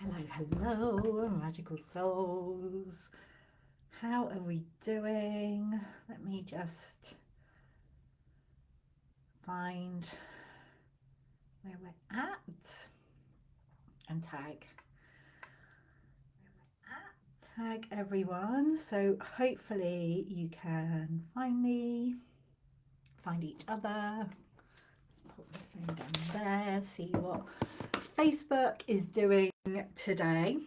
Hello, hello, magical souls. How are we doing? Let me just find where we're at and tag everyone. So hopefully you can find me, find each other. Let's put the phone down there, see what Facebook is doing today.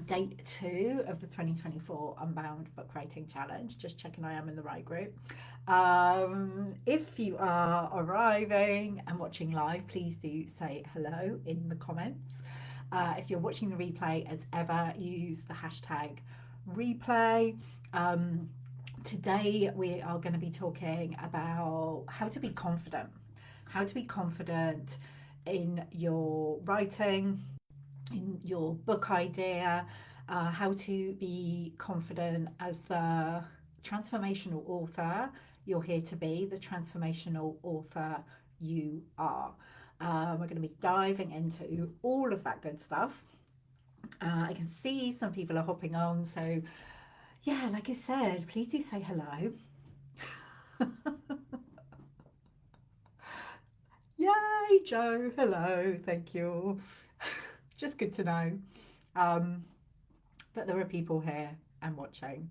Day 2 of the 2024 Unbound Book Writing Challenge. Just checking I am in the right group. If you are arriving and watching live, please do say hello in the comments. If you're watching the replay, as ever, use the hashtag replay. Today we are going to be talking about how to be confident, in your writing, in your book idea, how to be confident as the transformational author you're here to be, the transformational author you are. We're going to be diving into all of that good stuff. I can see some people are hopping on, so yeah, like I said, please do say hello. Yay, Joe, hello, thank you. Just good to know um, that there are people here and watching.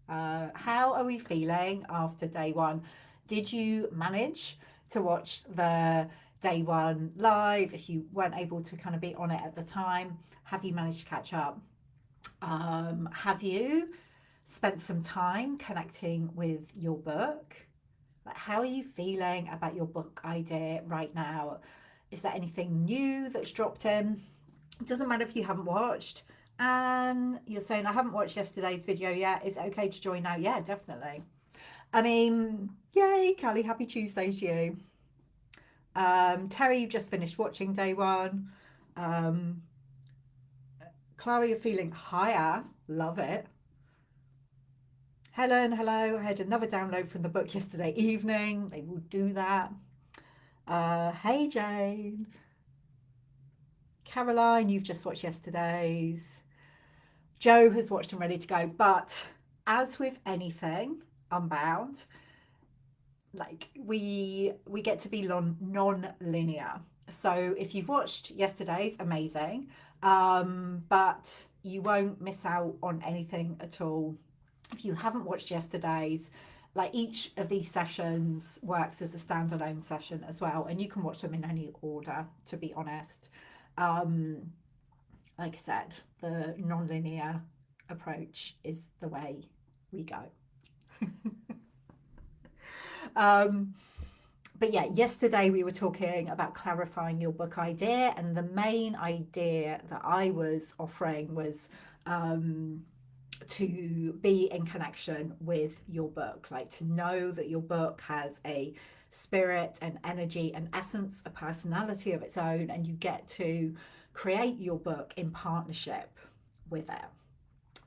How are we feeling after day one? Did you manage to watch the day one live? If you weren't able to kind of be on it at the time, have you managed to catch up? Have you spent some time connecting with your book? Like, how are you feeling about your book idea right now? Is there anything new that's dropped in? It doesn't matter if you haven't watched and you're saying, I haven't watched yesterday's video yet. Is it okay to join now? Yeah, definitely. I mean, yay, Callie, happy Tuesday to you. Terry, you've just finished watching day one. Um, Clara, you're feeling higher. Love it. Helen, hello. I had another download from the book yesterday evening. They will do that. Hey, Jane. Caroline, you've just watched yesterday's. Joe has watched and ready to go. But as with anything, Unbound, like we get to be non-linear. So if you've watched yesterday's, amazing, but you won't miss out on anything at all if you haven't watched yesterday's. Like, each of these sessions works as a standalone session as well, and you can watch them in any order, to be honest. um like I said, the non-linear approach is the way we go. um but yeah, yesterday we were talking about clarifying your book idea, and the main idea that I was offering was to be in connection with your book, like to know that your book has a spirit and energy and essence, a personality of its own, and you get to create your book in partnership with it.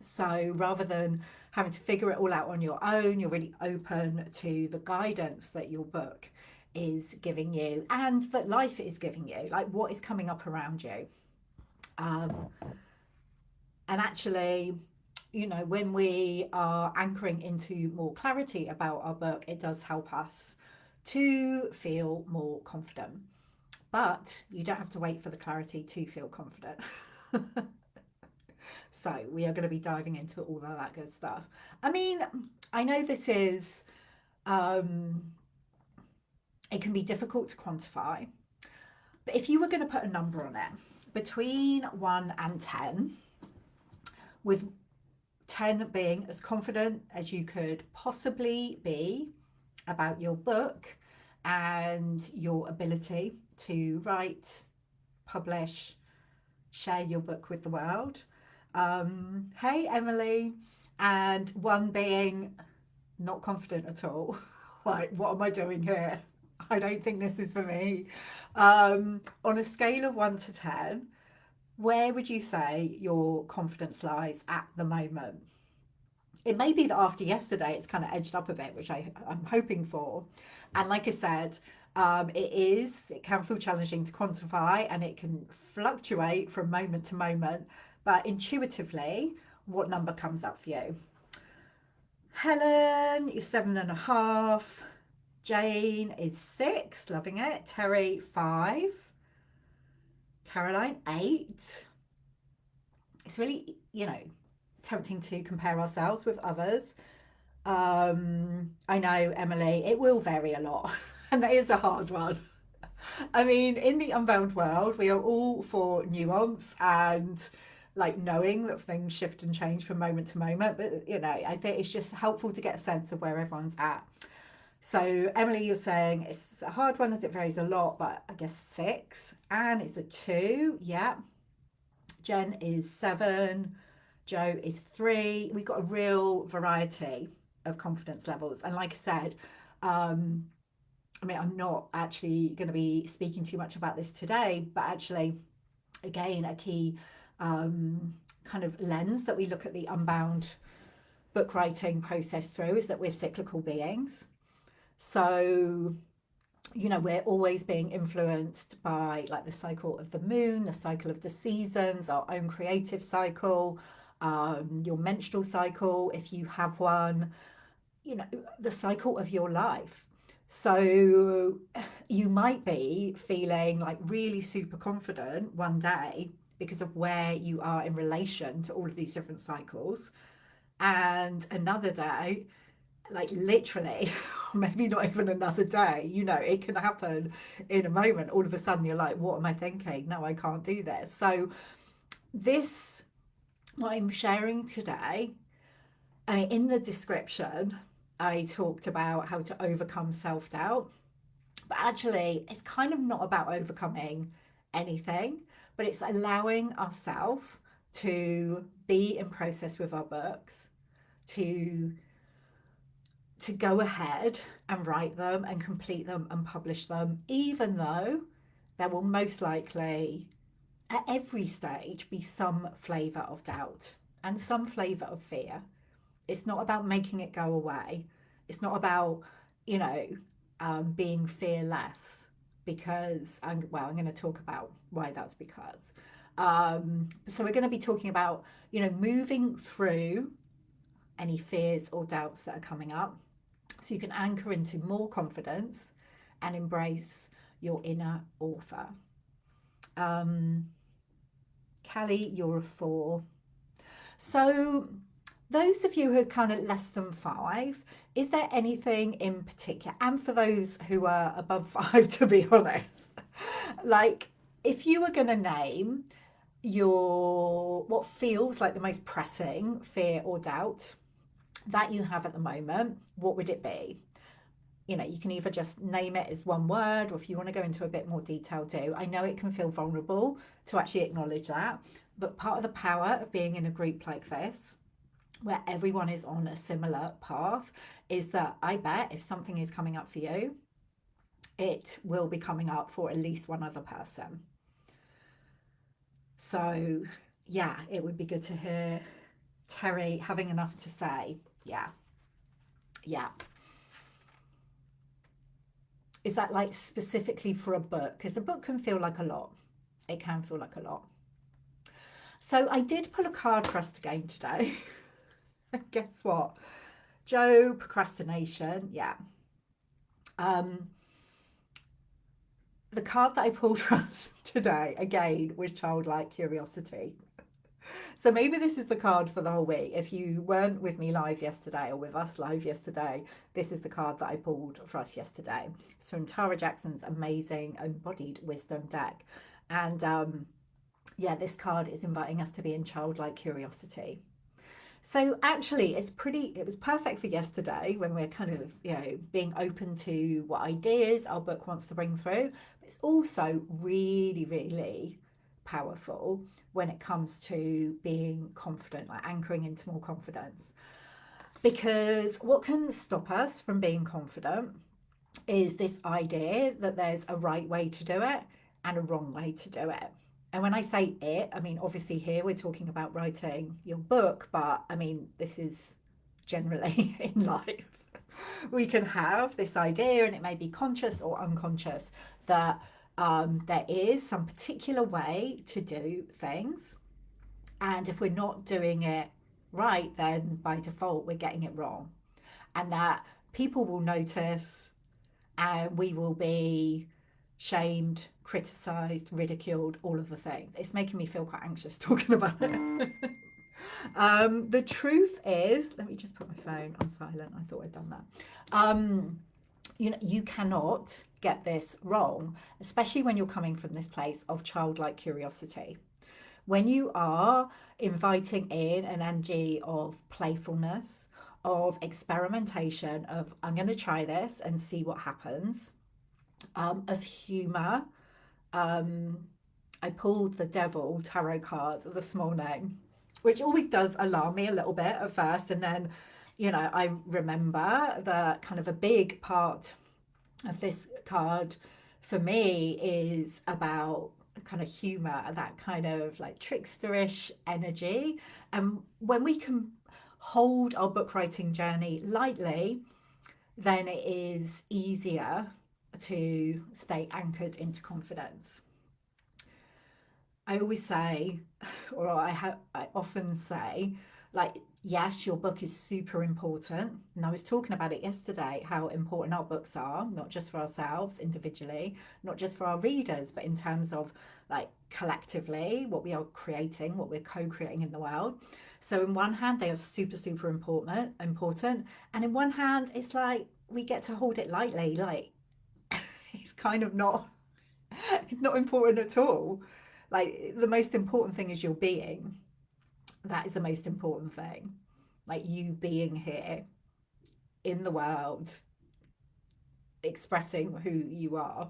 So rather than having to figure it all out on your own, you're really open to the guidance that your book is giving you and that life is giving you, like what is coming up around you. Um, and actually, you know, when we are anchoring into more clarity about our book, it does help us to feel more confident. But you don't have to wait for the clarity to feel confident. So we are going to be diving into all of that good stuff. I mean, I know this is, um, it can be difficult to quantify, but if you were going to put a number on it, between 1 and 10, with 10 being as confident as you could possibly be about your book and your ability to write, publish, share your book with the world. Hey, Emily. And 1 being not confident at all. Like, what am I doing here? I don't think this is for me. On a scale of 1 to 10, where would you say your confidence lies at the moment? It may be that after yesterday it's kind of edged up a bit, which I'm hoping for. And like I said, It can feel challenging to quantify and it can fluctuate from moment to moment, but intuitively, what number comes up for you? Helen is 7.5. Jane is 6, loving it. Terry, 5. Caroline, 8. It's really, tempting to compare ourselves with others. I know, Emily, it will vary a lot, and that is a hard one. I mean, in the Unbound world, we are all for nuance and like knowing that things shift and change from moment to moment. But, I think it's just helpful to get a sense of where everyone's at. So, Emily, you're saying it's a hard one as it varies a lot, but I guess 6. Anne is a 2. Yeah. Jen is 7. Joe is 3. We've got a real variety of confidence levels. And like I said, I'm not actually going to be speaking too much about this today, but actually, again, a key kind of lens that we look at the Unbound book writing process through is that we're cyclical beings. So, we're always being influenced by like the cycle of the moon, the cycle of the seasons, our own creative cycle, your menstrual cycle, if you have one, the cycle of your life. So you might be feeling like really super confident one day because of where you are in relation to all of these different cycles. And another day, like literally, maybe not even another day, it can happen in a moment. All of a sudden, you're like, what am I thinking? No, I can't do this. So, this, what I'm sharing today, in the description, I talked about how to overcome self doubt, but actually, it's kind of not about overcoming anything, but it's allowing ourselves to be in process with our books, to go ahead and write them and complete them and publish them, even though there will most likely at every stage be some flavour of doubt and some flavour of fear. It's not about making it go away. It's not about, you know, being fearless, because I'm going to talk about why that's because. So we're going to be talking about, moving through any fears or doubts that are coming up so you can anchor into more confidence and embrace your inner author. Callie, you're a 4. So those of you who are kind of less than 5, is there anything in particular, and for those who are above 5, to be honest, like if you were going to name what feels like the most pressing fear or doubt that you have at the moment, what would it be? You can either just name it as one word, or if you want to go into a bit more detail, do. I know it can feel vulnerable to actually acknowledge that, but part of the power of being in a group like this, where everyone is on a similar path, is that I bet if something is coming up for you, it will be coming up for at least one other person. So, yeah, it would be good to hear Terry having enough to say. Yeah. Is that like specifically for a book? Because a book can feel like a lot. It can feel like a lot. So I did pull a card for us again today. Guess what? Joe, procrastination. Yeah. The card that I pulled for us today, again, was childlike curiosity. So maybe this is the card for the whole week. If you weren't with me live yesterday, or with us live yesterday, this is the card that I pulled for us yesterday. It's from Tara Jackson's amazing Embodied Wisdom deck. And yeah, this card is inviting us to be in childlike curiosity. So actually, it was perfect for yesterday when we're kind of, being open to what ideas our book wants to bring through. But it's also really, really powerful when it comes to being confident, like anchoring into more confidence. Because what can stop us from being confident is this idea that there's a right way to do it and a wrong way to do it. And when I say it, I mean, obviously here we're talking about writing your book, but I mean, this is generally in life. We can have this idea, and it may be conscious or unconscious, that there is some particular way to do things. And if we're not doing it right, then by default, we're getting it wrong. And that people will notice, and we will be shamed, criticized, ridiculed, all of the things. It's making me feel quite anxious talking about it. The truth is, let me just put my phone on silent. I thought I'd done that. You cannot get this wrong, especially when you're coming from this place of childlike curiosity. When you are inviting in an energy of playfulness, of experimentation, of I'm going to try this and see what happens, of humor. I pulled the Devil tarot card this morning, which always does alarm me a little bit at first. And then, I remember that kind of a big part of this card for me is about kind of humor, that kind of like tricksterish energy. And when we can hold our book writing journey lightly, then it is easier to stay anchored into confidence. I always say, or I often say, like, yes, your book is super important. And I was talking about it yesterday, how important our books are, not just for ourselves individually, not just for our readers, but in terms of like collectively, what we are creating, what we're co-creating in the world. So in one hand, they are super, super important. And in one hand, it's like we get to hold it lightly, like it's kind of not it's not important at all. Like the most important thing is your being. That is the most important thing. Like you being here in the world, expressing who you are.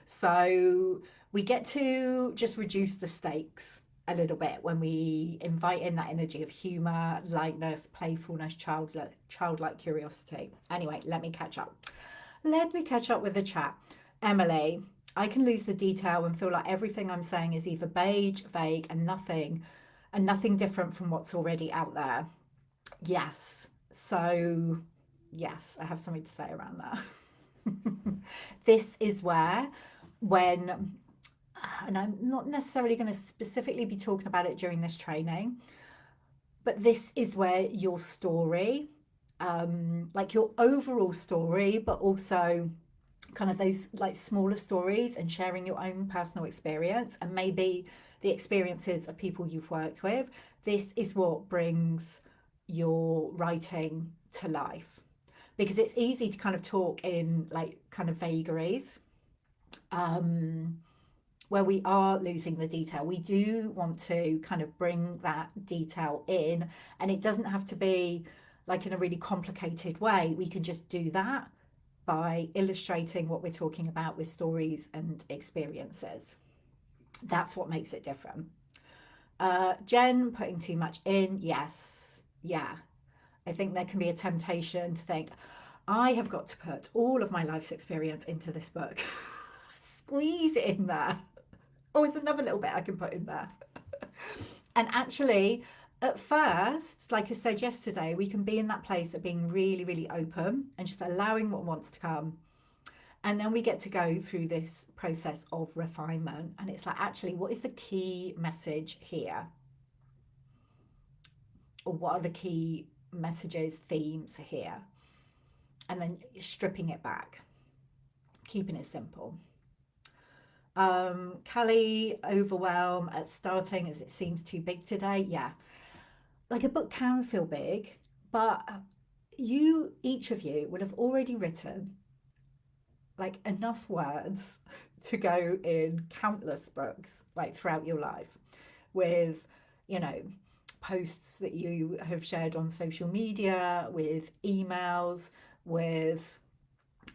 So we get to just reduce the stakes a little bit when we invite in that energy of humor, lightness, playfulness, childlike curiosity. Anyway, let me catch up. Let me catch up with the chat. Emily, I can lose the detail and feel like everything I'm saying is either beige, vague, and nothing different from what's already out there. Yes. So, yes, I have something to say around that. This is where, when, and I'm not necessarily going to specifically be talking about it during this training, but this is where your story, like your overall story, but also kind of those like smaller stories and sharing your own personal experience and maybe the experiences of people you've worked with. This is what brings your writing to life, because it's easy to kind of talk in like kind of vagaries, um, where we are losing the detail. We do want to kind of bring that detail in, and it doesn't have to be like in a really complicated way. We can just do that by illustrating what we're talking about with stories and experiences. That's what makes it different. Jen, putting too much in. Yes. Yeah. I think there can be a temptation to think, I have got to put all of my life's experience into this book. Squeeze it in there. Oh, it's another little bit I can put in there. And actually, at first, like I said yesterday, we can be in that place of being really, really open and just allowing what wants to come. And then we get to go through this process of refinement. And it's like, actually, what is the key message here? Or what are the key messages, themes here? And then stripping it back, keeping it simple. Callie, overwhelm at starting as it seems too big today. Yeah, like a book can feel big, but each of you will have already written like enough words to go in countless books like throughout your life, with, you know, posts that you have shared on social media, with emails, with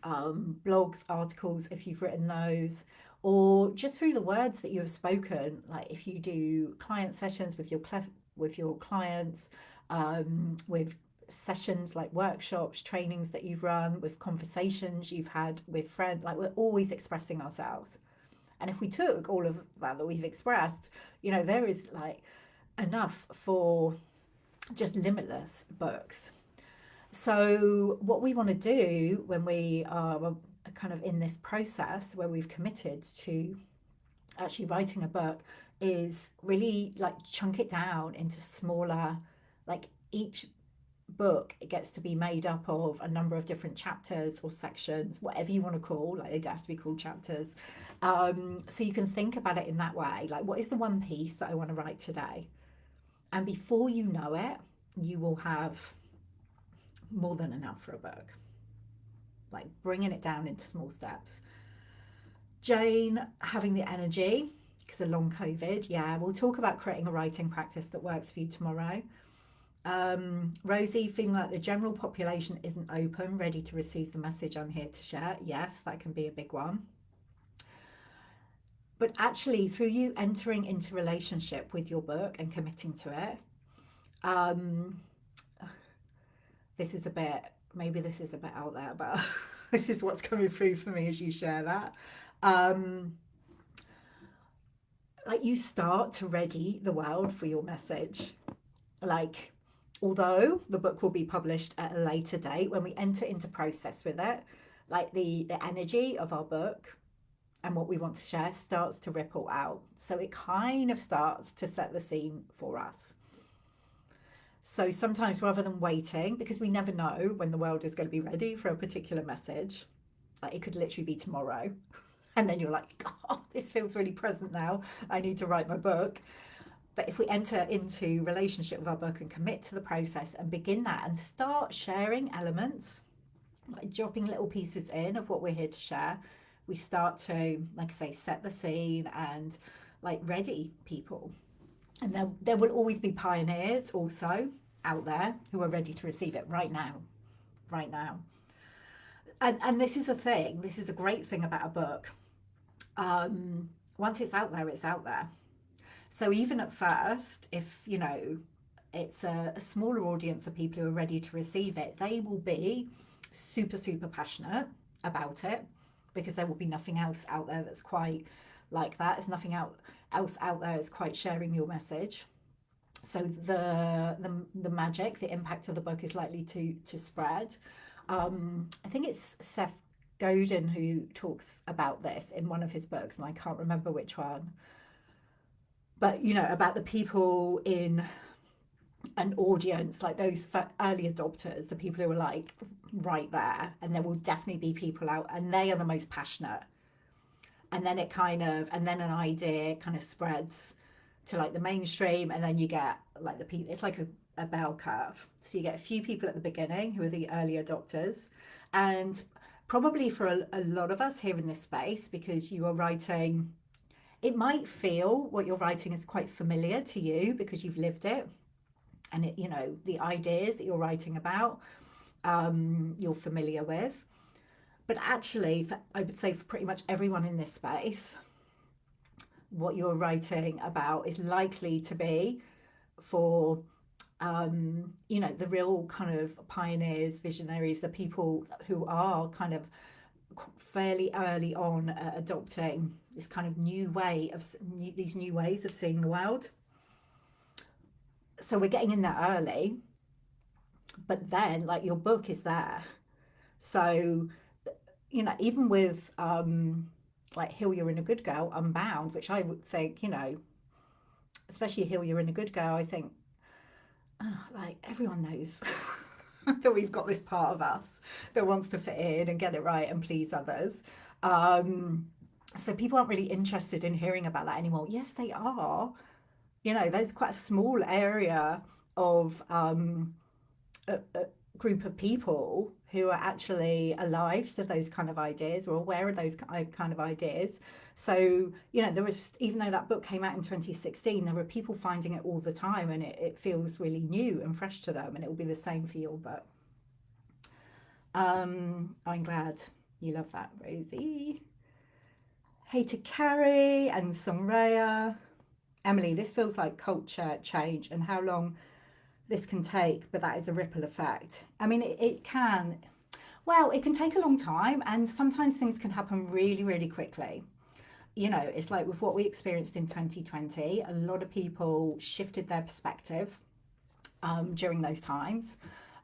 blogs, articles, if you've written those, or just through the words that you have spoken. Like if you do client sessions with your clients, with sessions like workshops, trainings that you've run, with conversations you've had with friends, like we're always expressing ourselves. And if we took all of that we've expressed, there is like enough for just limitless books. So, what we want to do when we are kind of in this process where we've committed to actually writing a book is really like chunk it down into smaller, like each book it gets to be made up of a number of different chapters or sections, whatever you want to call, like they don't have to be called chapters. So you can think about it in that way, like what is the one piece that I want to write today, and before you know it, you will have more than enough for a book, like bringing it down into small steps. Jane having the energy because of long COVID. Yeah, we'll talk about creating a writing practice that works for you tomorrow. Rosie feeling like the general population isn't open, ready to receive the message I'm here to share. Yes, that can be a big one. But actually, through you entering into relationship with your book and committing to it, um, this is a bit, maybe this is a bit out there, but this is what's coming through for me as you share that. Um, like you start to ready the world for your message. Like, although the book will be published at a later date, when we enter into process with it, like the energy of our book and what we want to share starts to ripple out. So it kind of starts to set the scene for us. So sometimes rather than waiting, because we never know when the world is going to be ready for a particular message, like it could literally be tomorrow. And then you're like, oh, this feels really present now. I need to write my book. But if we enter into relationship with our book and commit to the process and begin that and start sharing elements, like dropping little pieces in of what we're here to share, we start to, like I say, set the scene and like ready people. And there will always be pioneers also out there who are ready to receive it right now, right now. And this is a thing, this is a great thing about a book. Once it's out there, it's out there. So even at first, if you know it's a smaller audience of people who are ready to receive it, they will be super, super passionate about it because there will be nothing else out there that's quite like that. There's nothing else out there that's quite sharing your message. So the magic, the impact of the book is likely to spread. I think it's Seth Godin who talks about this in one of his books, and I can't remember which one. But you know, about the people in an audience, like those early adopters, the people who are like right there, and there will definitely be people out, and they are the most passionate. And then it kind of, and then an idea kind of spreads to like the mainstream, and then you get like the people. It's like a bell curve. So you get a few people at the beginning who are the early adopters, and probably for a lot of us here in this space, because you are writing, it might feel what you're writing is quite familiar to you because you've lived it, and it, you know, the ideas that you're writing about, you're familiar with. But actually, I would say for pretty much everyone in this space, what you're writing about is likely to be for you know, the real kind of pioneers, visionaries, the people who are kind of fairly early on adopting this kind of new way of these new ways of seeing the world. So we're getting in there early, but then like your book is there. So you know, even with like Heal You're in a Good Girl, Unbound, which I would think, you know, especially Heal You're in a Good Girl, I think, oh, like everyone knows that we've got this part of us that wants to fit in and get it right and please others. So people aren't really interested in hearing about that anymore. Yes, they are. You know, there's quite a small area of a group of people who are actually alive to those kind of ideas or aware of those kind of ideas. So, you know, there was, even though that book came out in 2016, there were people finding it all the time, and it feels really new and fresh to them, and it will be the same for your book. I'm glad you love that, Rosie. Hey to Carrie and Somraya. Emily, this feels like culture change and how long this can take, but that is a ripple effect. I mean, it can, well, it can take a long time, and sometimes things can happen really, really quickly. You know, it's like with what we experienced in 2020, a lot of people shifted their perspective during those times.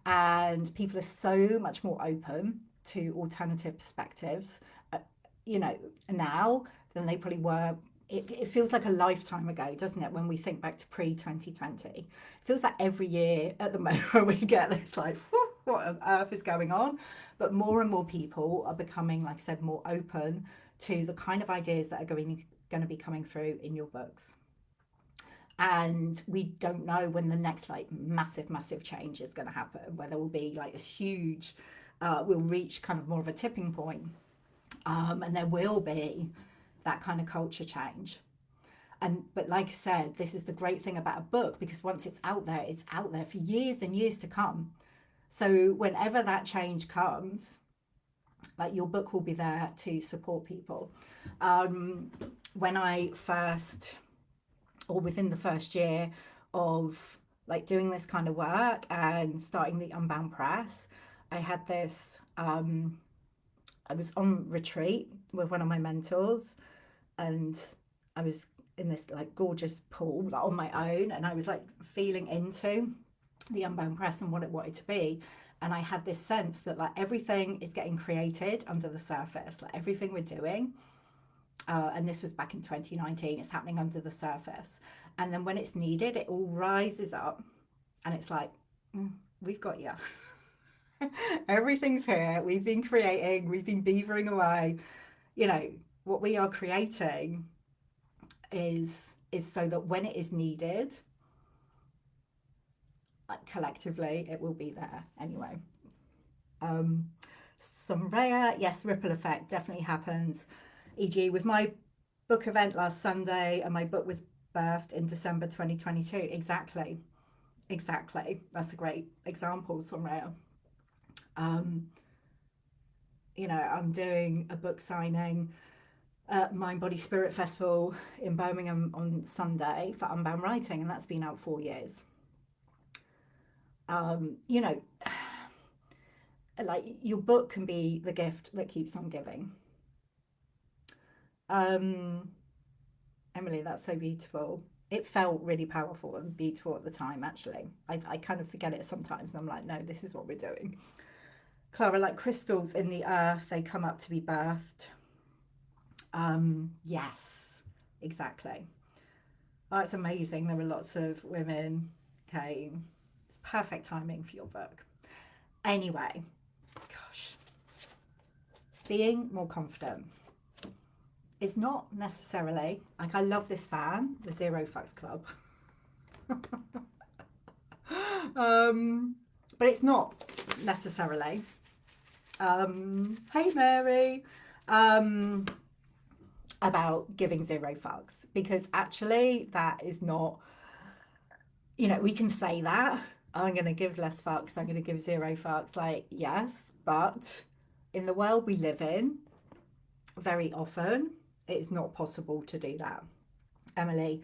and people are so much more open to alternative perspectives, uh, you know, now than they probably were. It feels like a lifetime ago, doesn't it, when we think back to pre-2020? It feels like every year at the moment we get this like, what on earth is going on? But more and more people are becoming, like I said, more open to the kind of ideas that are going to be coming through in your books. And we don't know when the next like massive change is going to happen, where there will be like this huge, we'll reach kind of more of a tipping point, and there will be that kind of culture change. And but like I said, this is the great thing about a book, because once it's out there for years and years to come. So whenever that change comes, like your book will be there to support people. When I first, or within the first year of like doing this kind of work and starting the Unbound press, I had this, I was on retreat with one of my mentors, and I was in this like gorgeous pool like, on my own, and I was like feeling into the Unbound press and what it wanted to be. And I had this sense that like everything is getting created under the surface, like everything we're doing, and this was back in 2019, it's happening under the surface. And then when it's needed, it all rises up, and it's like, we've got you. Everything's here. We've been creating, we've been beavering away. You know, what we are creating is so that when it is needed, like collectively, it will be there anyway. Some rare, yes, ripple effect definitely happens. E.g., with my book event last Sunday, and my book was birthed in December 2022. Exactly. That's a great example, Soraya. You know, I'm doing a book signing at Mind Body Spirit Festival in Birmingham on Sunday for Unbound Writing, and that's been out 4 years. You know, like your book can be the gift that keeps on giving. Emily, that's so beautiful. It felt really powerful and beautiful at the time, actually. I kind of forget it sometimes, and I'm like, no, this is what we're doing. Clara, like crystals in the earth, they come up to be birthed. Yes, exactly. Oh, it's amazing. There were lots of women came. It's perfect timing for your book. Anyway, gosh, being more confident is not necessarily like, I love this fan, the Zero Fucks Club. But it's not necessarily. Hey Mary. About giving zero fucks, because actually that is not, you know, we can say that I'm going to give less fucks, I'm going to give zero fucks, like yes, but in the world we live in, very often it's not possible to do that. Emily,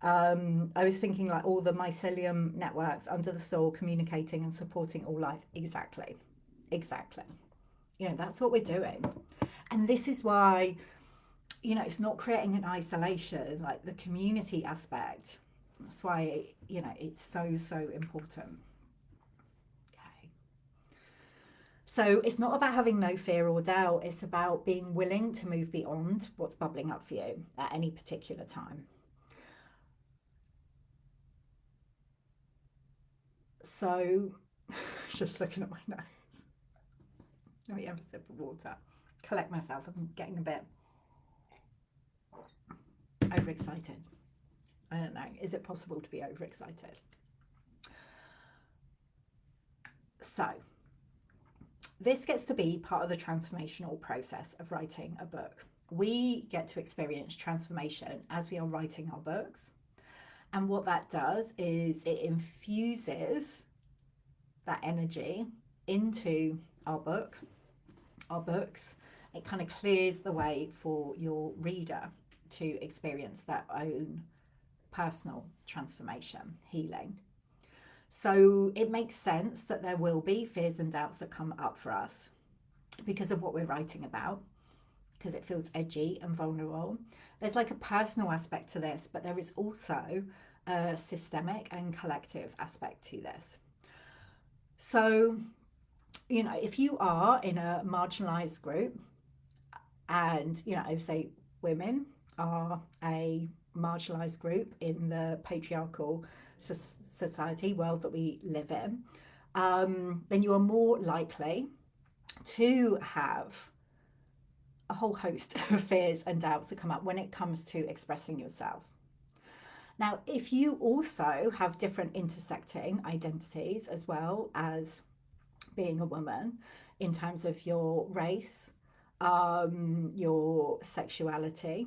I was thinking like all the mycelium networks under the soil communicating and supporting all life. Exactly. You know, that's what we're doing. And this is why, you know, it's not creating an isolation, like the community aspect. That's why, you know, it's so important. Okay. So it's not about having no fear or doubt. It's about being willing to move beyond what's bubbling up for you at any particular time. So, just looking at my nose. Let me have a sip of water. Collect myself. I'm getting a bit overexcited. I don't know. Is it possible to be overexcited? So, this gets to be part of the transformational process of writing a book. We get to experience transformation as we are writing our books. And what that does is it infuses that energy into our books. It kind of clears the way for your reader to experience their own personal transformation, healing. So it makes sense that there will be fears and doubts that come up for us because of what we're writing about, because it feels edgy and vulnerable. There's like a personal aspect to this, but there is also a systemic and collective aspect to this. So, if you are in a marginalized group, and, I say women are a marginalized group in the patriarchal society world that we live in, then you are more likely to have a whole host of fears and doubts that come up when it comes to expressing yourself. Now, if you also have different intersecting identities as well as being a woman in terms of your race, your sexuality,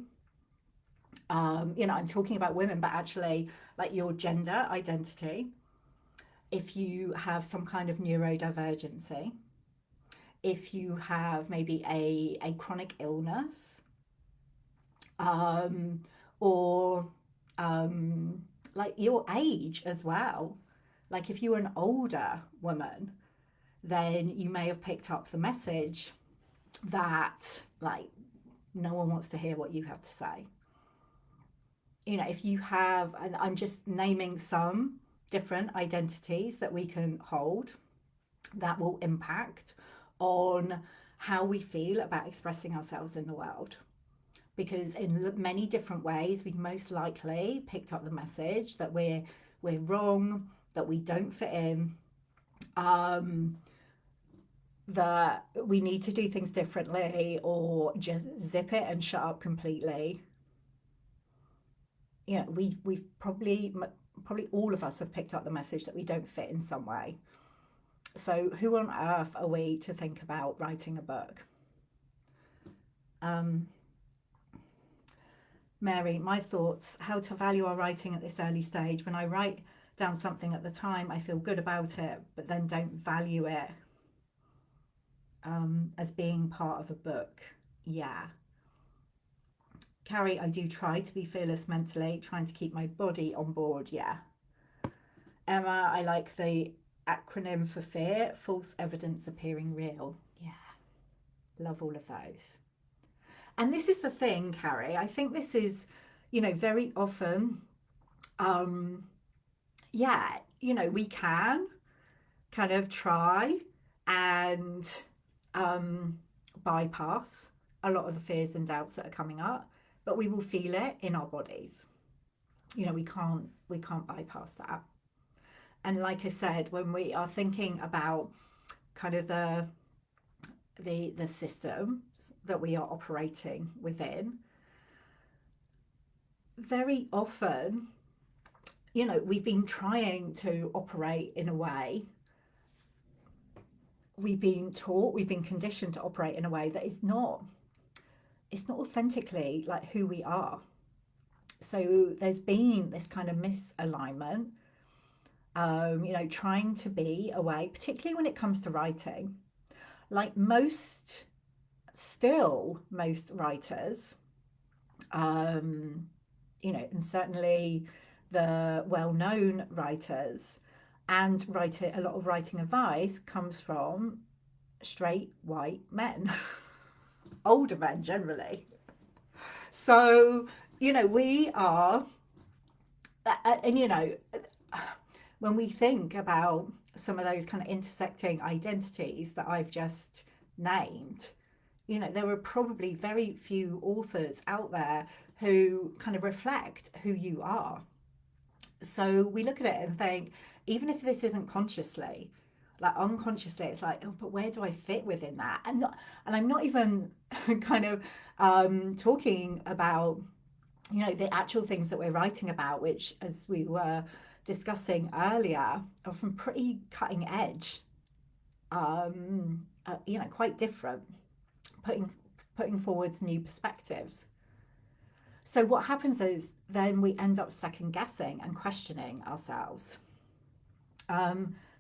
I'm talking about women, but actually, like your gender identity, if you have some kind of neurodivergency, if you have maybe a chronic illness, um, or like your age as well. Like if you're an older woman, then you may have picked up the message that like no one wants to hear what you have to say. If you have, and I'm just naming some different identities that we can hold that will impact on how we feel about expressing ourselves in the world. Because in many different ways, we most likely picked up the message that we're wrong, that we don't fit in, um, that we need to do things differently, or just zip it and shut up completely. We've probably all of us have picked up the message that we don't fit in some way. So who on earth are we to think about writing a book? Um, Mary, my thoughts, how to value our writing at this early stage. When I write down something at the time, I feel good about it, but then don't value it as being part of a book. Yeah. Carrie, I do try to be fearless mentally, trying to keep my body on board. Yeah. Emma, I like the acronym for fear, false evidence appearing real. Yeah. Love all of those. And this is the thing, Carrie. I think this is, very often, um, yeah, we can kind of try and um, bypass a lot of the fears and doubts that are coming up, but we will feel it in our bodies. We can't bypass that. And like I said, when we are thinking about kind of the systems that we are operating within, very often, we've been trying to operate in a way, we've been taught, we've been conditioned to operate in a way that is not, it's not authentically like who we are. So there's been this kind of misalignment, trying to be a way, particularly when it comes to writing. Like most writers, um, and certainly the well-known writers, and a lot of writing advice comes from straight white men, older men generally. So, we are, and when we think about some of those kind of intersecting identities that I've just named, there are probably very few authors out there who kind of reflect who you are. So we look at it and think, even if this isn't consciously, like unconsciously, it's like, oh, but where do I fit within that? And I'm not even kind of talking about, the actual things that we're writing about, which, as we were discussing earlier, are from pretty cutting edge, quite different, putting putting forwards new perspectives. So what happens is then we end up second guessing and questioning ourselves.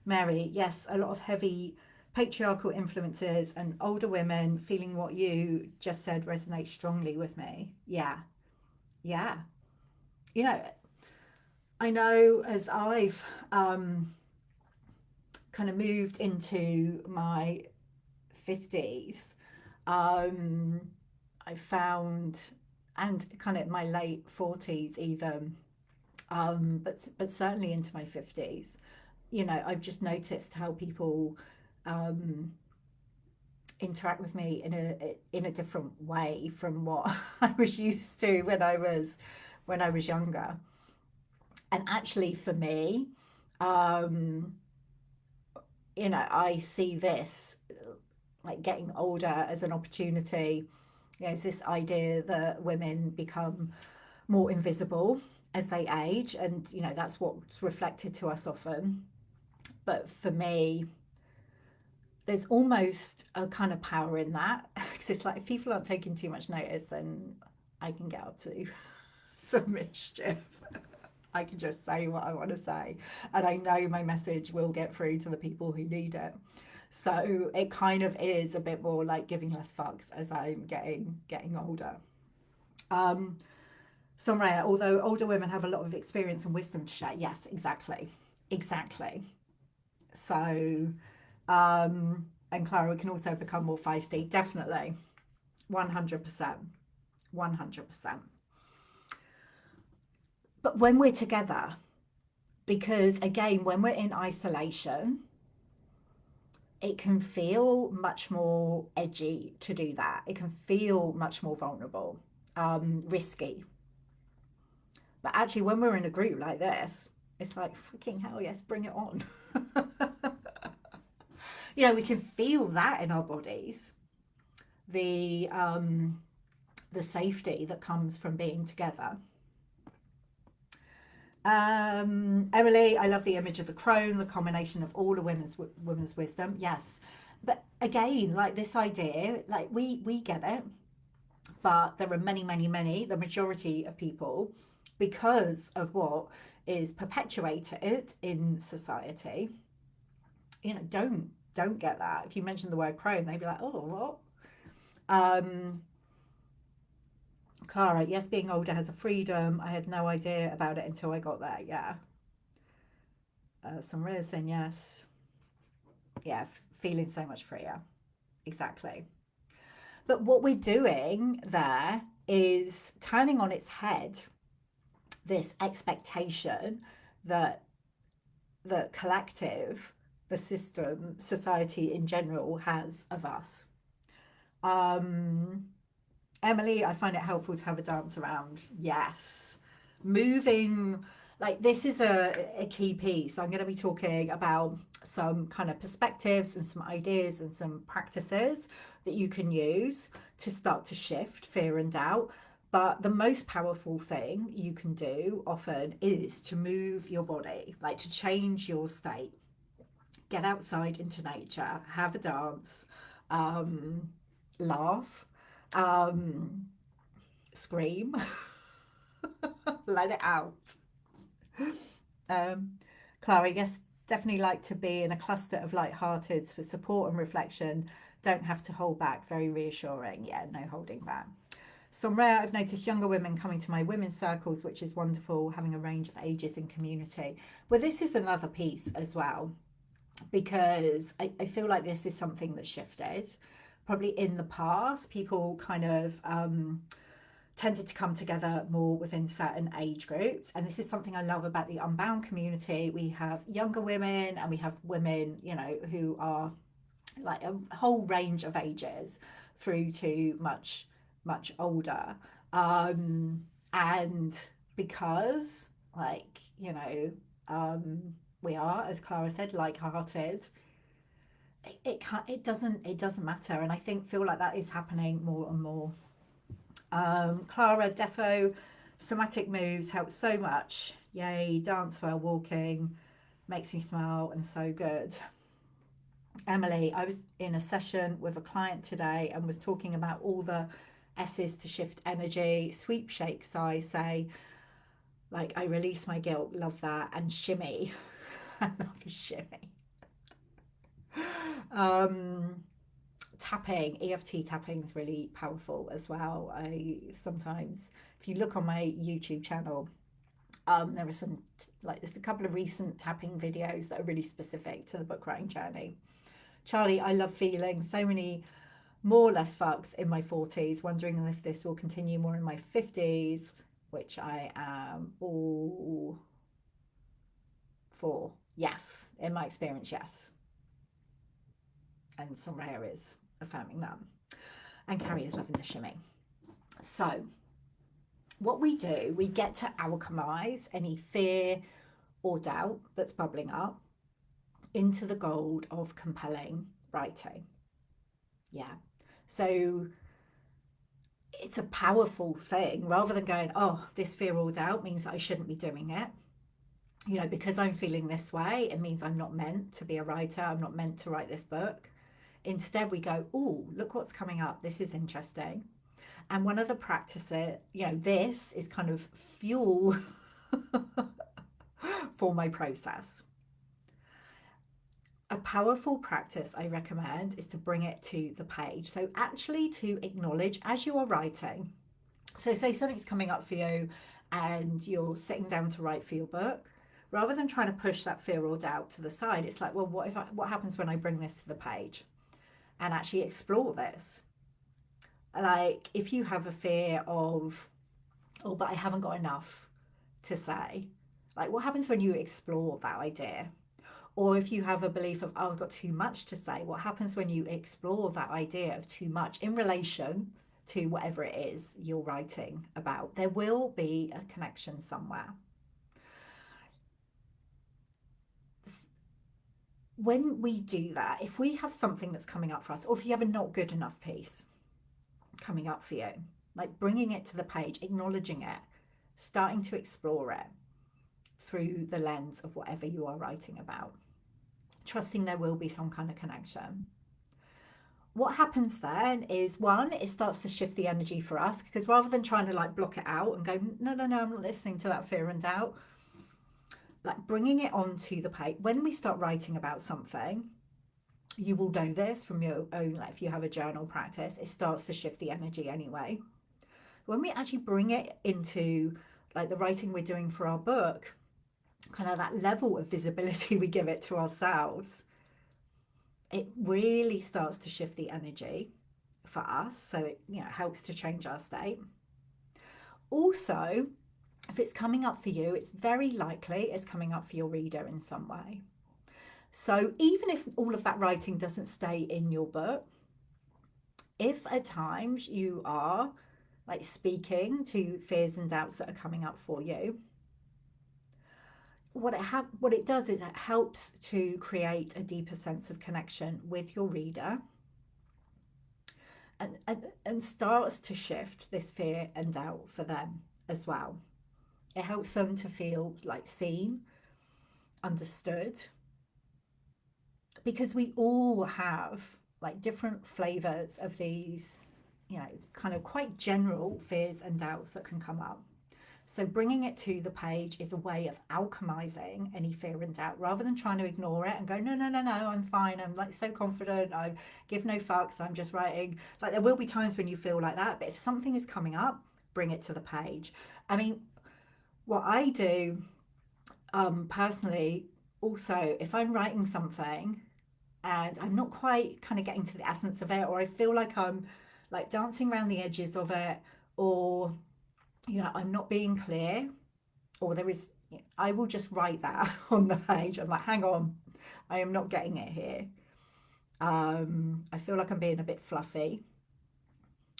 Mary, yes, a lot of heavy patriarchal influences and older women feeling what you just said resonates strongly with me. Yeah, yeah. You know, I know as I've kind of moved into my 50s, um, I found, and kind of my late 40s even, but certainly into my 50s, I've just noticed how people um, interact with me in a different way from what I was used to when I was younger. And actually, for me, um, I see this like getting older as an opportunity. It's this idea that women become more invisible as they age, and that's what's reflected to us often. But for me, there's almost a kind of power in that because it's like if people aren't taking too much notice, then I can get up to some mischief. I can just say what I want to say, and I know my message will get through to the people who need it. So it kind of is a bit more like giving less fucks as I'm getting older. Um, Somewhere, although older women have a lot of experience and wisdom to share. Yes, exactly, exactly. So, and Clara can also become more feisty. Definitely, 100%, 100%. But when we're together, because again, when we're in isolation, it can feel much more edgy to do that. It can feel much more vulnerable, risky. But actually, when we're in a group like this, it's like freaking hell, yes, bring it on. We can feel that in our bodies, the um, the safety that comes from being together. Emily, I love the image of the crone, the combination of all the women's wisdom. Yes, but again, like this idea, like we get it, but there are many, many, many. The majority of people, because of what is perpetuated in society, don't get that. If you mention the word crone, they'd be like, oh, what? Um, Clara, yes, being older has a freedom. I had no idea about it until I got there. Yeah. Some reason, yes. Yeah, feeling so much freer. Exactly. But what we're doing there is turning on its head this expectation that the collective, the system, society in general has of us. Um, Emily, I find it helpful to have a dance around. Yes. Moving, like, this is a key piece. I'm going to be talking about some kind of perspectives and some ideas and some practices that you can use to start to shift fear and doubt. But the most powerful thing you can do often is to move your body, like to change your state. Get outside into nature, have a dance, um, laugh, um, scream, let it out. Um, Clara, yes, definitely like to be in a cluster of light-hearteds for support and reflection. Don't have to hold back. Very reassuring. Yeah, no holding back. Some rare, I've noticed younger women coming to my women's circles, which is wonderful, having a range of ages in community. Well, this is another piece as well, because I feel like this is something that shifted. Probably in the past, people kind of tended to come together more within certain age groups. And this is something I love about the Unbound community. We have younger women and we have women, who are like a whole range of ages through to much, much older. And because, like, we are, as Clara said, like-hearted, it doesn't matter. And I feel like that is happening more and more. Clara, defo, somatic moves help so much. Yay, dance while walking, makes me smile and so good. Emily, I was in a session with a client today and was talking about all the S's to shift energy. Sweep, shake, sigh, say, like, I release my guilt, love that, and shimmy. I love a shimmy. Um, Tapping, EFT tapping is really powerful as well. I sometimes, if you look on my YouTube channel, there are some, like, there's a couple of recent tapping videos that are really specific to the book writing journey. Charlie, I love feeling so many more less fucks in my 40s, wondering if this will continue more in my 50s, which I am all for. Yes, in my experience, yes. And some areas affirming that. And Carrie is loving the shimmy. So, what we do, we get to alchemize any fear or doubt that's bubbling up into the gold of compelling writing. Yeah. So, it's a powerful thing rather than going, oh, this fear or doubt means that I shouldn't be doing it. You know, because I'm feeling this way, it means I'm not meant to be a writer. I'm not meant to write this book. Instead, we go, oh, look what's coming up. This is interesting. And one of the practices, you know, this is kind of fuel for my process. A powerful practice I recommend is to bring it to the page. So, actually, to acknowledge as you are writing. So, say something's coming up for you and you're sitting down to write for your book. Rather than trying to push that fear or doubt to the side, it's like, well, what happens when I bring this to the page and actually explore this? Like, if you have a fear of, oh, but I haven't got enough to say, like, what happens when you explore that idea? Or if you have a belief of, oh, I've got too much to say, what happens when you explore that idea of too much in relation to whatever it is you're writing about? There will be a connection somewhere. When we do that, if we have something that's coming up for us, or if you have a not good enough piece coming up for you, like bringing it to the page, acknowledging it, starting to explore it through the lens of whatever you are writing about, trusting there will be some kind of connection. What happens then is, one, it starts to shift the energy for us, because rather than trying to like block it out and go, no, no, no, I'm not listening to that fear and doubt, like bringing it onto the page. When we start writing about something, you will know this from your own, like if you have a journal practice, it starts to shift the energy anyway. When we actually bring it into like the writing we're doing for our book, kind of that level of visibility we give it to ourselves, it really starts to shift the energy for us. So it, you know, helps to change our state. Also, if it's coming up for you, it's very likely it's coming up for your reader in some way. So even if all of that writing doesn't stay in your book, if at times you are like speaking to fears and doubts that are coming up for you, what it does is it helps to create a deeper sense of connection with your reader, and starts to shift this fear and doubt for them as well. It helps them to feel like seen, understood, because we all have like different flavors of these, you know, kind of quite general fears and doubts that can come up. So bringing it to the page is a way of alchemizing any fear and doubt rather than trying to ignore it and go, no, no, no, no, I'm fine. I'm like so confident. I give no fucks. I'm just writing. Like there will be times when you feel like that, but if something is coming up, bring it to the page. I mean, what I do personally, also, if I'm writing something and I'm not quite kind of getting to the essence of it, or I feel like I'm like dancing around the edges of it, or you know, I'm not being clear, or there is, I will just write that on the page. I'm like, hang on, I am not getting it here. I feel like I'm being a bit fluffy,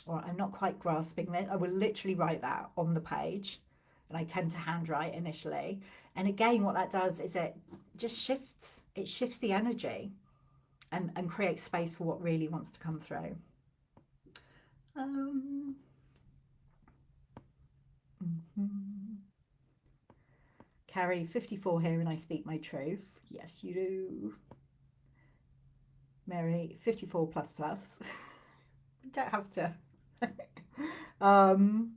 or I'm not quite grasping it. I will literally write that on the page, and I tend to handwrite initially. And again, what that does is it just shifts. It shifts the energy, and creates space for what really wants to come through. Um, mhm. Carrie, 54 here, and I speak my truth. Yes, you do. Mary, 54 plus plus. You don't have to. um,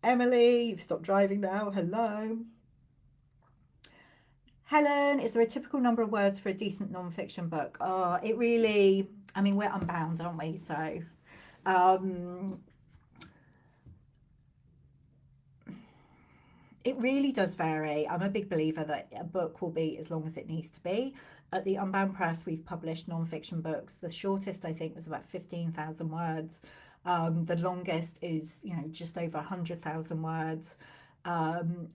Emily, you've stopped driving now. Hello. Helen, is there a typical number of words for a decent non-fiction book? Oh, it really, I mean, we're unbound, aren't we? So, um, it really does vary. I'm a big believer that a book will be as long as it needs to be. At the Unbound Press, we've published non-fiction books. The shortest, I think, was about 15,000 words. The longest is, you know, just over 100,000 words.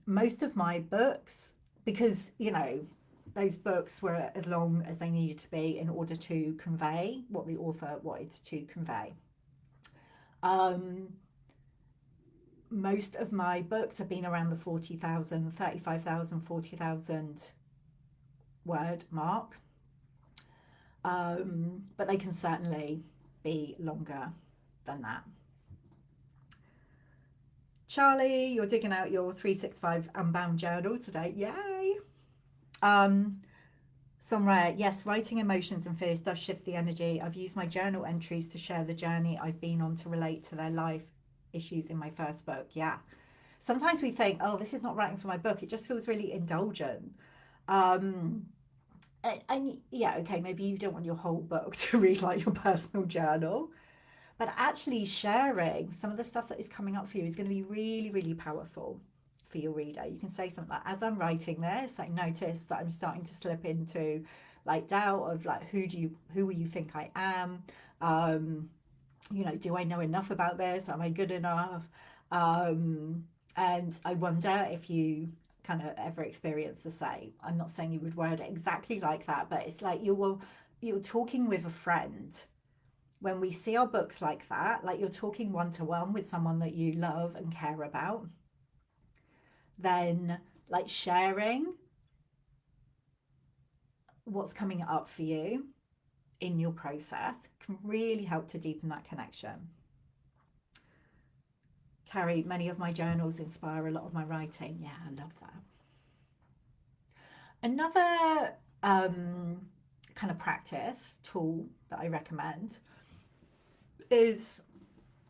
Most of my books, because, you know, those books were as long as they needed to be in order to convey what the author wanted to convey. Um, Most of my books have been around the 40,000, 35,000, 40,000 word mark, but they can certainly be longer than that. Charlie, you're digging out your 365 Unbound journal today. Yay! Um, Somewhere, yes, writing emotions and fears does shift the energy. I've used my journal entries to share the journey I've been on to relate to their life issues in my first book. Yeah. Sometimes we think, oh, this is not writing for my book. It just feels really indulgent. Um, and yeah, okay, maybe you don't want your whole book to read like your personal journal, but actually sharing some of the stuff that is coming up for you is going to be really, really powerful for your reader. You can say something like, as I'm writing this, I notice that I'm starting to slip into like doubt of like, who will you think I am? Um, do I know enough about this? Am I good enough? And I wonder if you kind of ever experience the same. I'm not saying you would word it exactly like that, but it's like you're talking with a friend. When we see our books like that, like you're talking one to one with someone that you love and care about, then like sharing what's coming up for you in your process can really help to deepen that connection. Carrie, many of my journals inspire a lot of my writing. Yeah, I love that. Another kind of practice tool that I recommend is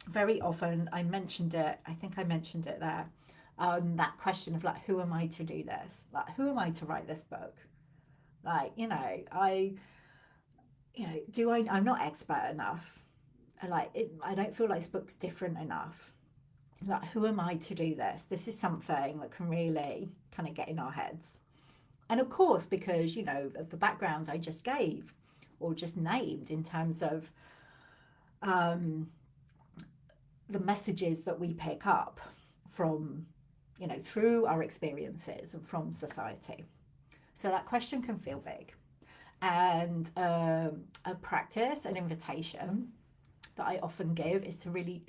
very often, I think I mentioned it there, that question of like, who am I to do this? Like, who am I to write this book? Like, I'm not expert enough. I don't feel like this book's different enough. Like, who am I to do this? This is something that can really kind of get in our heads. And of course, because, of the background I just gave or just named in terms of um, the messages that we pick up from, through our experiences and from society. So that question can feel big. And a practice, an invitation that I often give is to really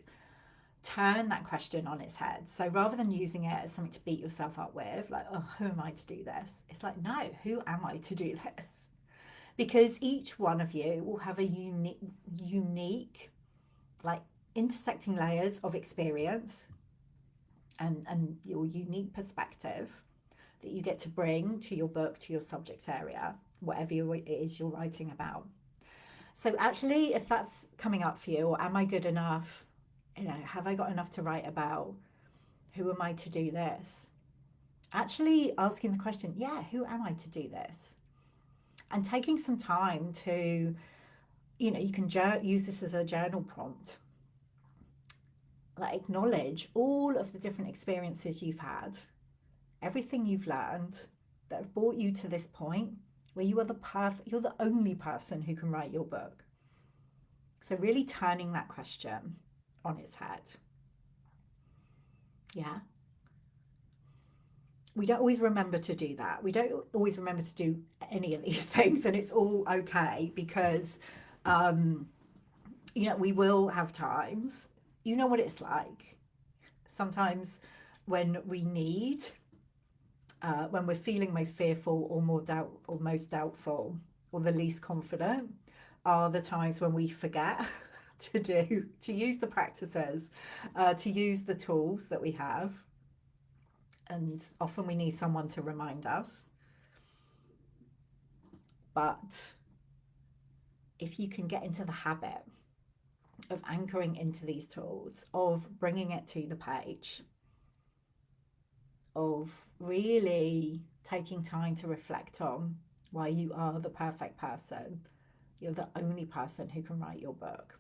turn that question on its head. So rather than using it as something to beat yourself up with, like, oh, who am I to do this? It's like, no, who am I to do this? Because each one of you will have a unique, like intersecting layers of experience and your unique perspective that you get to bring to your book, to your subject area, whatever it is you're writing about. So actually, if that's coming up for you, or am I good enough? Have I got enough to write about? Who am I to do this? Actually asking the question, yeah, who am I to do this? And taking some time to, you can use this as a journal prompt. Like acknowledge all of the different experiences you've had, everything you've learned that have brought you to this point where you're the only person who can write your book. So really turning that question on its head. Yeah. We don't always remember to do that. We don't always remember to do any of these things, and it's all okay because, we will have times. You know what it's like. Sometimes when we need, when we're feeling most fearful or most doubtful or the least confident, are the times when we forget to use the practices, to use the tools that we have, and often we need someone to remind us. But if you can get into the habit of anchoring into these tools, of bringing it to the page, of really taking time to reflect on why you are the perfect person, you're the only person who can write your book.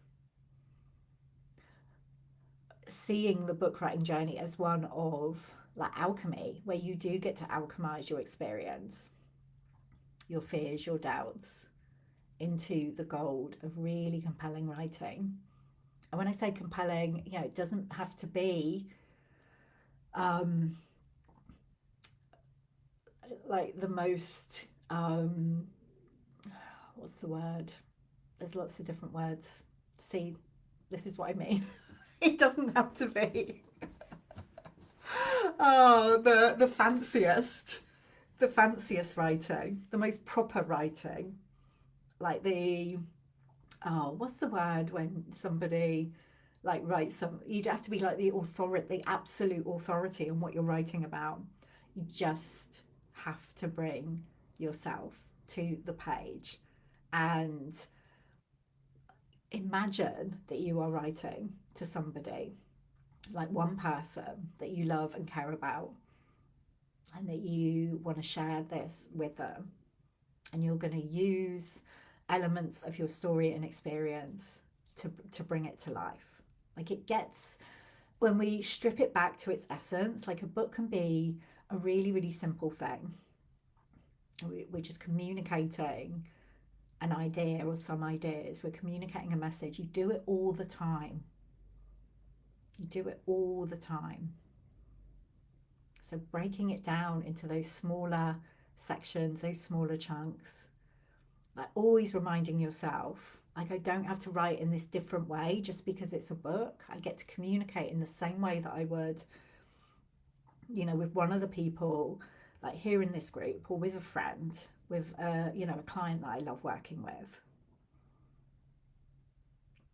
Seeing the book writing journey as one of like alchemy, where you do get to alchemize your experience, your fears, your doubts, into the gold of really compelling writing. And when I say compelling, it doesn't have to be um, like the most Um, what's the word? There's lots of different words. See, this is what I mean. It doesn't have to be oh the fanciest writing, the most proper writing, like the what's the word when somebody like writes some, you'd have to be like the authority, the absolute authority on what you're writing about. You just have to bring yourself to the page and imagine that you are writing to somebody, like one person that you love and care about, and that you want to share this with them. And you're going to use elements of your story and experience to bring it to life. Like it gets, when we strip it back to its essence, like a book can be a really, really simple thing. We're just communicating an idea or some ideas. We're communicating a message. You do it all the time. You do it all the time. So breaking it down into those smaller sections, those smaller chunks, like always reminding yourself, like I don't have to write in this different way just because it's a book. I get to communicate in the same way that I would, with one of the people, like here in this group, or with a friend, with a client that I love working with.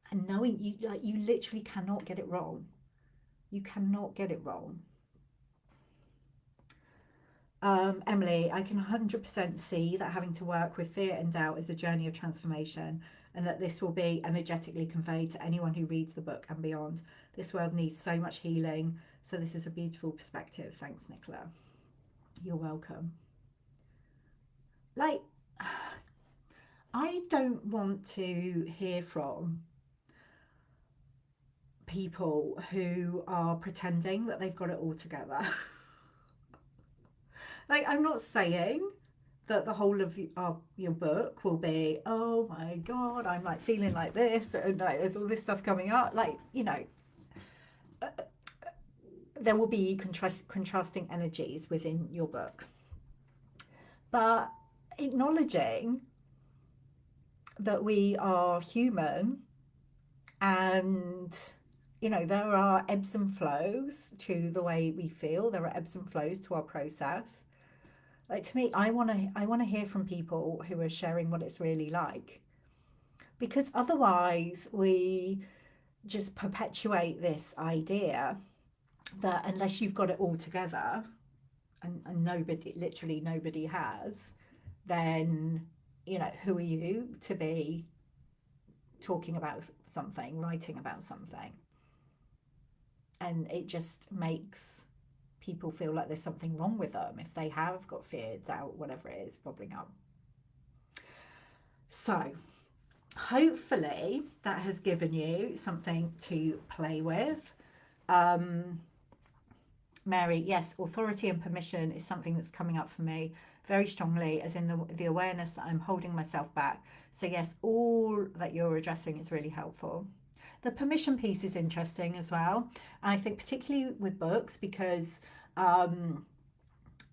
And knowing you, like you literally cannot get it wrong. You cannot get it wrong. Emily, I can 100% see that having to work with fear and doubt is a journey of transformation, and that this will be energetically conveyed to anyone who reads the book and beyond. This world needs so much healing, so this is a beautiful perspective. Thanks, Nicola. You're welcome. Like, I don't want to hear from people who are pretending that they've got it all together. Like, I'm not saying that the whole of your book will be, oh my god, I'm like feeling like this, and like there's all this stuff coming up. Like, there will be contrasting energies within your book, but acknowledging that we are human, and there are ebbs and flows to the way we feel. There are ebbs and flows to our process. Like, to me, I want to hear from people who are sharing what it's really like, because otherwise we just perpetuate this idea that unless you've got it all together, and nobody, literally nobody has, then who are you to be talking about something, writing about something? And it just makes people feel like there's something wrong with them if they have got fear, doubt, whatever it is bubbling up. So hopefully that has given you something to play with. Mary, yes, authority and permission is something that's coming up for me very strongly, as in the awareness that I'm holding myself back. So yes, all that you're addressing is really helpful. The permission piece is interesting as well. And I think particularly with books, because, um,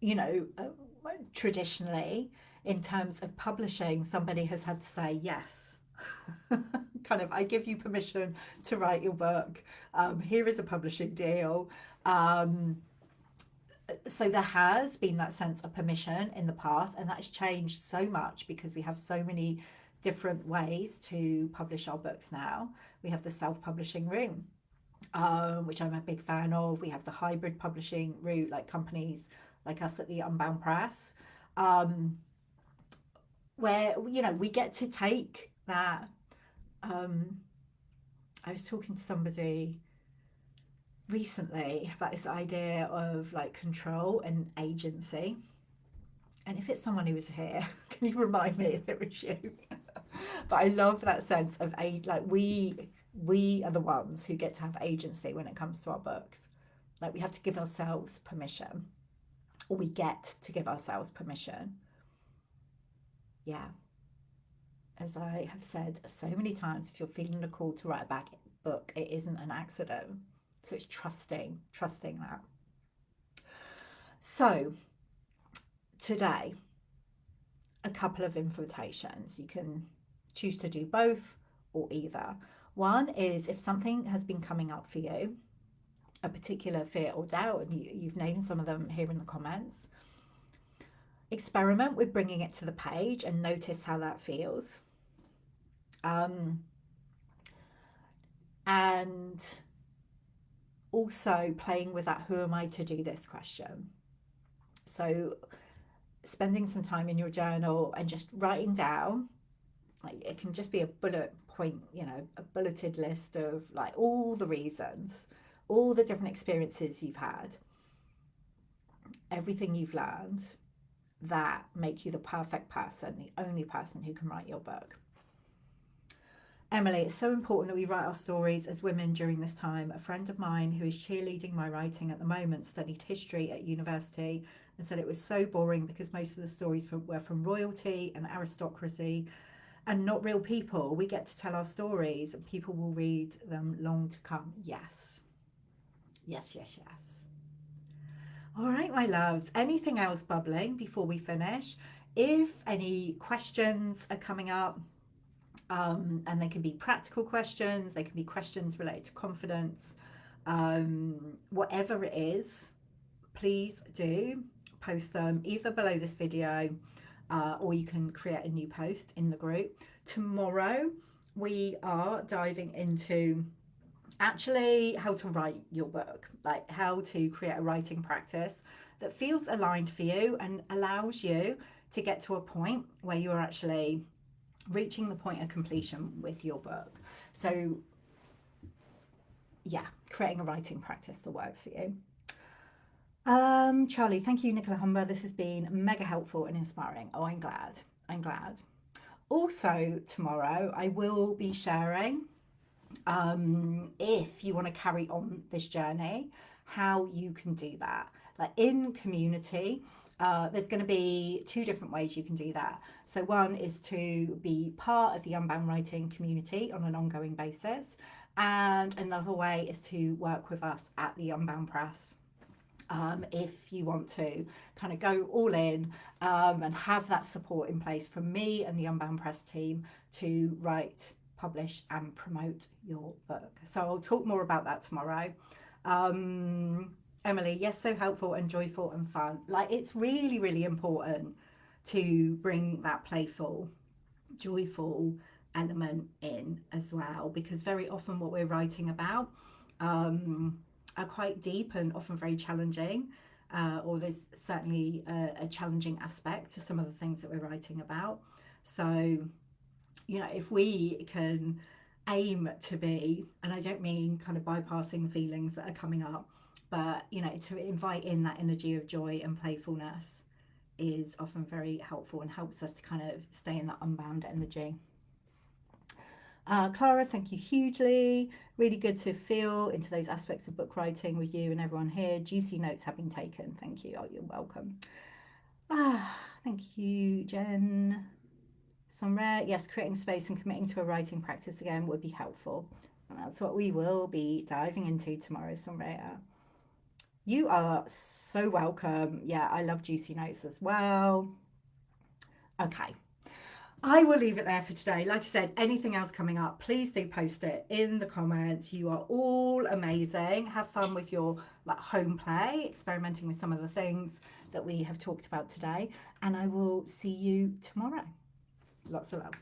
you know, uh, traditionally, in terms of publishing, somebody has had to say yes. Kind of, I give you permission to write your book. Here is a publishing deal. So there has been that sense of permission in the past, and that has changed so much because we have so many different ways to publish our books now. We have the self-publishing route, which I'm a big fan of. We have the hybrid publishing route, like companies like us at the Unbound Press, um, where we get to take that. Um, I was talking to somebody recently about this idea of like control and agency. And if it's someone who was here, can you remind me if it was you? But I love that sense of like we are the ones who get to have agency when it comes to our books. Like we have to give ourselves permission, or we get to give ourselves permission. Yeah. As I have said so many times, if you're feeling a call to write a book, it isn't an accident. So it's trusting that. So today, a couple of invitations. You can choose to do both or either. One is if something has been coming up for you, a particular fear or doubt, and you've named some of them here in the comments, experiment with bringing it to the page and notice how that feels. And also playing with that, who am I to do this question? So spending some time in your journal and just writing down, like it can just be a bullet point, you know, a bulleted list of like all the reasons, all the different experiences you've had, everything you've learned that make you the perfect person, the only person who can write your book. Emily, it's so important that we write our stories as women during this time. A friend of mine who is cheerleading my writing at the moment studied history at university and said it was so boring because most of the stories were from royalty and aristocracy and not real people. We get to tell our stories and people will read them long to come. Yes. Yes, yes, yes. All right, my loves. Anything else bubbling before we finish? If any questions are coming up, and they can be practical questions, they can be questions related to confidence, whatever it is, please do post them either below this video or you can create a new post in the group. Tomorrow we are diving into actually how to write your book, like how to create a writing practice that feels aligned for you and allows you to get to a point where you're actually reaching the point of completion with your book. So yeah, creating a writing practice that works for you. Charlie, thank you, Nicola Humber. This has been mega helpful and inspiring. Oh, I'm glad. I'm glad. Also, tomorrow I will be sharing, if you want to carry on this journey, how you can do that. Like in community, there's going to be two different ways you can do that. So one is to be part of the Unbound writing community on an ongoing basis. And another way is to work with us at the Unbound Press. If you want to kind of go all in and have that support in place from me and the Unbound Press team to write, publish and promote your book. So I'll talk more about that tomorrow. Emily, yes, so helpful and joyful and fun. Like it's really, really important to bring that playful, joyful element in as well, because very often what we're writing about are quite deep and often very challenging, or there's certainly a challenging aspect to some of the things that we're writing about. So, you know, if we can aim to be, and I don't mean kind of bypassing feelings that are coming up, but, you know, to invite in that energy of joy and playfulness is often very helpful and helps us to kind of stay in that unbound energy. Clara, thank you hugely. Really good to feel into those aspects of book writing with you and everyone here. Juicy notes have been taken. Thank you. Oh, you're welcome. Thank you, Jen. Somewhere, yes, creating space and committing to a writing practice again would be helpful. And that's what we will be diving into tomorrow, Somewhere. You are so welcome. Yeah, I love juicy notes as well. Okay. I will leave it there for today. Like I said, anything else coming up, please do post it in the comments. You are all amazing. Have fun with your like home play, experimenting with some of the things that we have talked about today. And I will see you tomorrow. Lots of love.